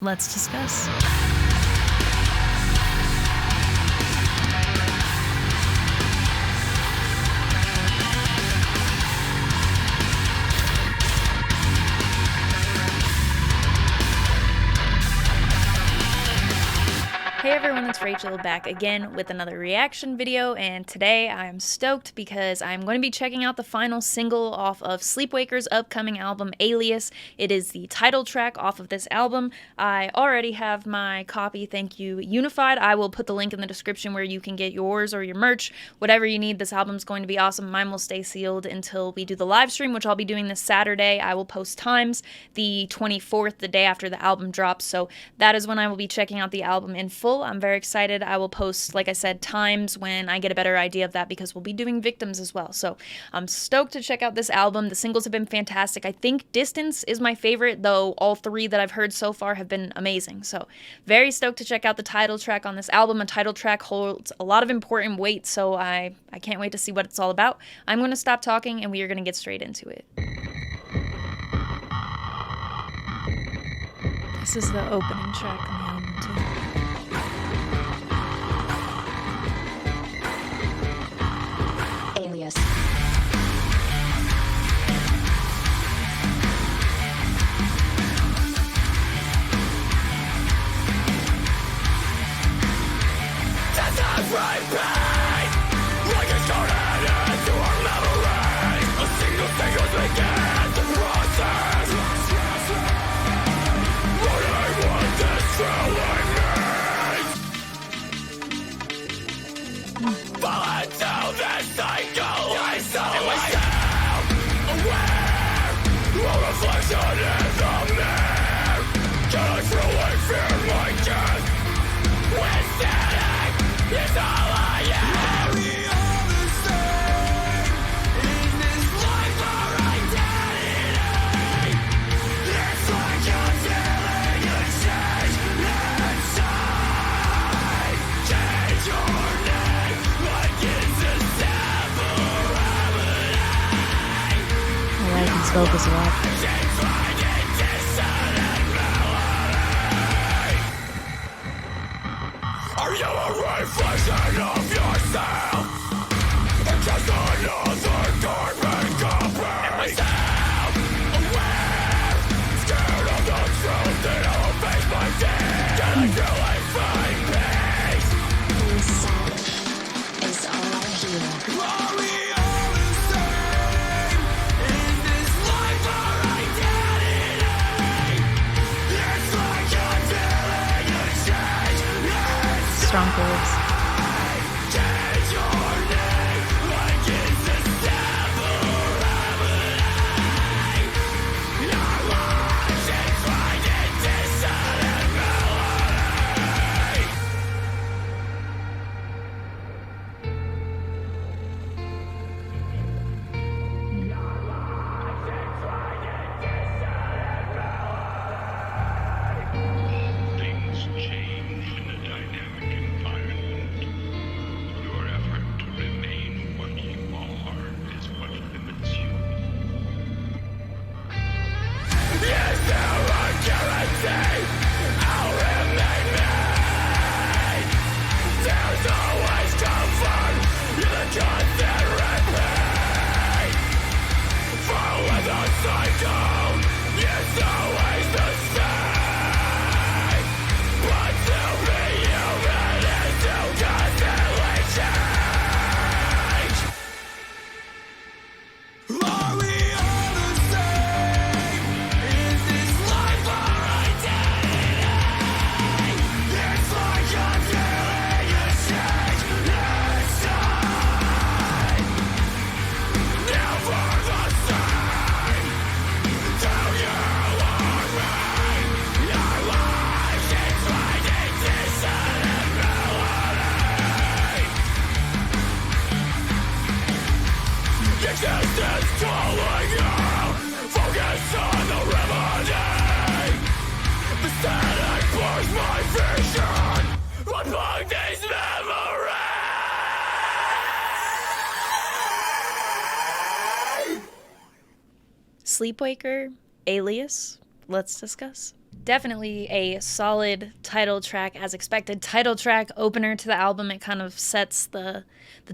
Let's discuss. Hey everyone, it's Rachel back again with another reaction video, and today I'm stoked because I'm going to be checking out the final single off of Sleepwaker's upcoming album, Alias. It is the title track off of this album. I already have my copy, thank you, Unified. I will put the link in the description where you can get yours or your merch, whatever you need. This album's going to be awesome. Mine will stay sealed until we do the live stream, which I'll be doing this Saturday. I will post times the 24th, the day after the album drops, so that is when I will be checking out the album in full. I'm very excited. I will post, like I said, times when I get a better idea of that because we'll be doing Victims as well. So I'm stoked to check out this album. The singles have been fantastic. I think Distance is my favorite, though all three that I've heard so far have been amazing. So very stoked to check out the title track on this album. A title track holds a lot of important weight, so I can't wait to see what it's all about. I'm going to stop talking and we are going to get straight into it. This is the opening track on the album too. Alias. His vocals a lot. Are you a reflection of yourself? Or just another garbage copy? Am I self-aware? Scared of the truth that I'll face my day. Can I feel I find peace? Inside is all I hear. Are we all the same? Is this life our identity? It's like I'm feeling a change inside. Strong chords. Change your name like it's a samurai. Your life is finding dissonant melody. Things change in a dynamic environment. Your effort to remain what you are is what limits you. Is there a guarantee I'll remain me? There's always comfort in the constant repeat. For with a cycle, it's always the same. But to be human is to constantly change. Are we all the same? Is this life our identity? It's like I'm feeling a change inside. Never the same. Do you or me? Your life is finding dissonant melody. Existence calling you. Focus on the remedy. The static blurs my vision. Unplug these memories. Sleepwaker, Alias. Let's discuss. Definitely a solid title track, as expected. Title track, opener to the album. It kind of sets the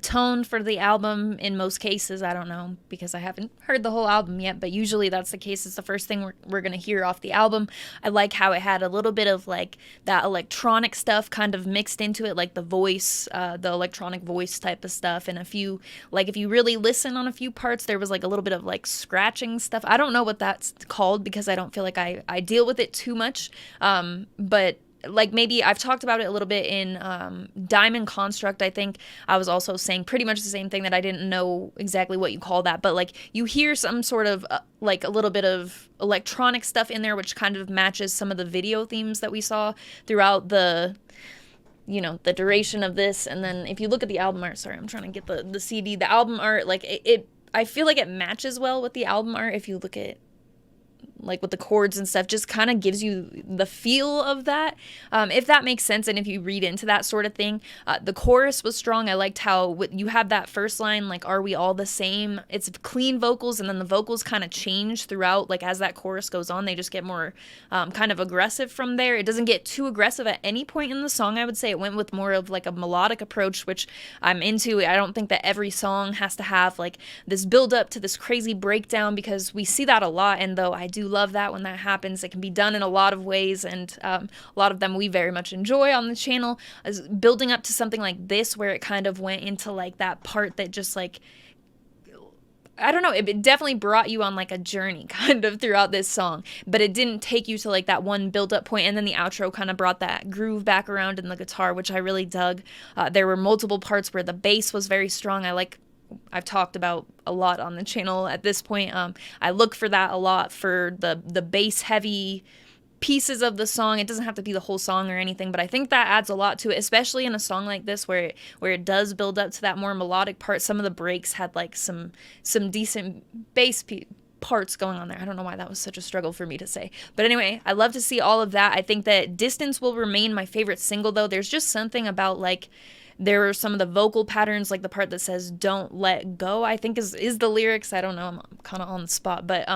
tone for the album in most cases. I don't know, because I haven't heard the whole album yet, but usually that's the case. It's the first thing we're going to hear off the album. I like how it had a little bit of like that electronic stuff kind of mixed into it, like the voice, the electronic voice type of stuff, and a few, like if you really listen on a few parts, there was like a little bit of like scratching stuff. I don't know what that's called because I don't feel like I deal with it too much, but like maybe I've talked about it a little bit in Diamond Construct. I think I was also saying pretty much the same thing, that I didn't know exactly what you call that, but like you hear some sort of like a little bit of electronic stuff in there, which kind of matches some of the video themes that we saw throughout the duration of this. And then if you look at the album art, sorry, I'm trying to get the CD, the album art, like it I feel like it matches well with the album art. If you look at like with the chords and stuff, just kind of gives you the feel of that, if that makes sense. And if you read into that sort of thing, the chorus was strong. I liked how you have that first line, like, are we all the same? It's clean vocals, and then the vocals kind of change throughout, like as that chorus goes on, they just get more kind of aggressive from there. It doesn't get too aggressive at any point in the song. I would say it went with more of like a melodic approach, which I'm into. I don't think that every song has to have like this build up to this crazy breakdown, because we see that a lot, and though I do love that when that happens, it can be done in a lot of ways, and a lot of them we very much enjoy on the channel. As building up to something like this, where it kind of went into like that part that just like, I don't know, it definitely brought you on like a journey kind of throughout this song, but it didn't take you to like that one build up point, and then the outro kind of brought that groove back around in the guitar, which I really dug. There were multiple parts where the bass was very strong. I've talked about a lot on the channel at this point. I look for that a lot, for the bass heavy pieces of the song. It doesn't have to be the whole song or anything, but I think that adds a lot to it, especially in a song like this where it does build up to that more melodic part. Some of the breaks had like some decent bass parts going on there. I don't know why that was such a struggle for me to say. But anyway, I love to see all of that. I think that Distance will remain my favorite single, though. There's just something about like, there are some of the vocal patterns, like the part that says "don't let go," I think is the lyrics. I don't know, I'm kind of on the spot, but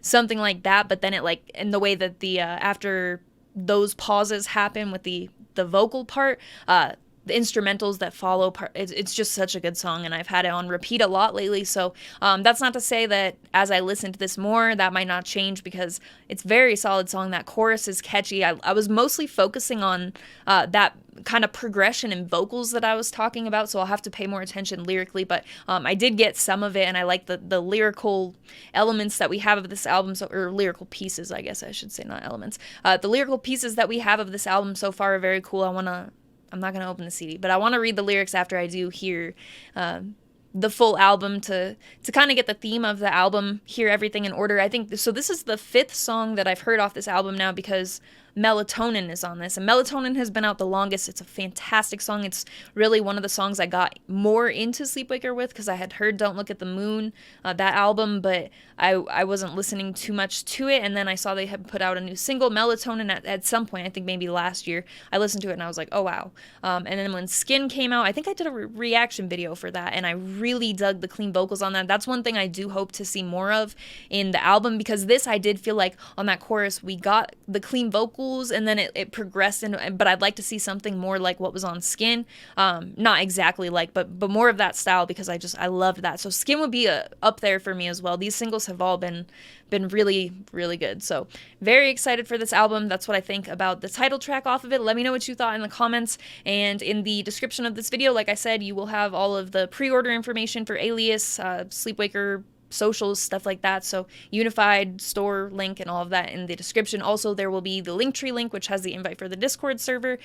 something like that. But then it like, in the way that the after those pauses happen with the vocal part, the instrumentals that follow, it's just such a good song, and I've had it on repeat a lot lately. So that's not to say that as I listen to this more, that might not change, because it's a very solid song. That chorus is catchy. I was mostly focusing on that kind of progression in vocals that I was talking about, so I'll have to pay more attention lyrically, but I did get some of it, and I like the lyrical elements that we have of this album, or lyrical pieces, I guess I should say, not elements. The lyrical pieces that we have of this album so far are very cool. I'm not going to open the CD, but I want to read the lyrics after I do hear the full album to kind of get the theme of the album, hear everything in order. I think so. This is the 5th song that I've heard off this album now, because Melatonin is on this, and Melatonin has been out the longest. It's a fantastic song. It's really one of the songs I got more into Sleepwaker with, because I had heard Don't Look at the Moon, that album, but I wasn't listening too much to it, and then I saw they had put out a new single, Melatonin, at some point, I think maybe last year. I listened to it and I was like, oh wow. And then when Skin came out, I think I did a reaction video for that, and I really dug the clean vocals on that. That's one thing I do hope to see more of in the album, because this, I did feel like on that chorus we got the clean vocals, and then it progressed, but I'd like to see something more like what was on Skin. Not exactly like, but more of that style, because I loved that. So Skin would be up there for me as well. These singles have all been really, really good. So very excited for this album. That's what I think about the title track off of it. Let me know what you thought in the comments, and in the description of this video, like I said, you will have all of the pre-order information for Alias, Sleepwaker, socials, stuff like that. So unified store link and all of that in the description. Also, there will be the Linktree link, which has the invite for the Discord server.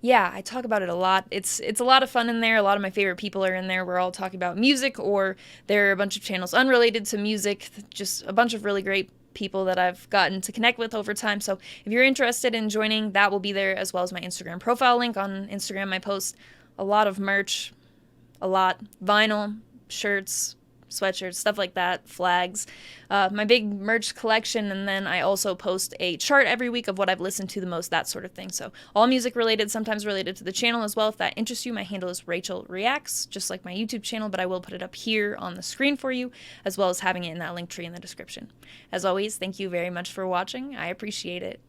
Yeah, I talk about it a lot. It's a lot of fun in there. A lot of my favorite people are in there. We're all talking about music, or there are a bunch of channels unrelated to music, just a bunch of really great people that I've gotten to connect with over time. So if you're interested in joining, that will be there, as well as my Instagram profile link. On Instagram, I post a lot of merch, a lot, vinyl, shirts, sweatshirts, stuff like that, flags, my big merch collection, and then I also post a chart every week of what I've listened to the most, that sort of thing. So all music related, sometimes related to the channel as well. If that interests you, my handle is Rachel Reacts, just like my YouTube channel, but I will put it up here on the screen for you, as well as having it in that link tree in the description. As always, thank you very much for watching. I appreciate it.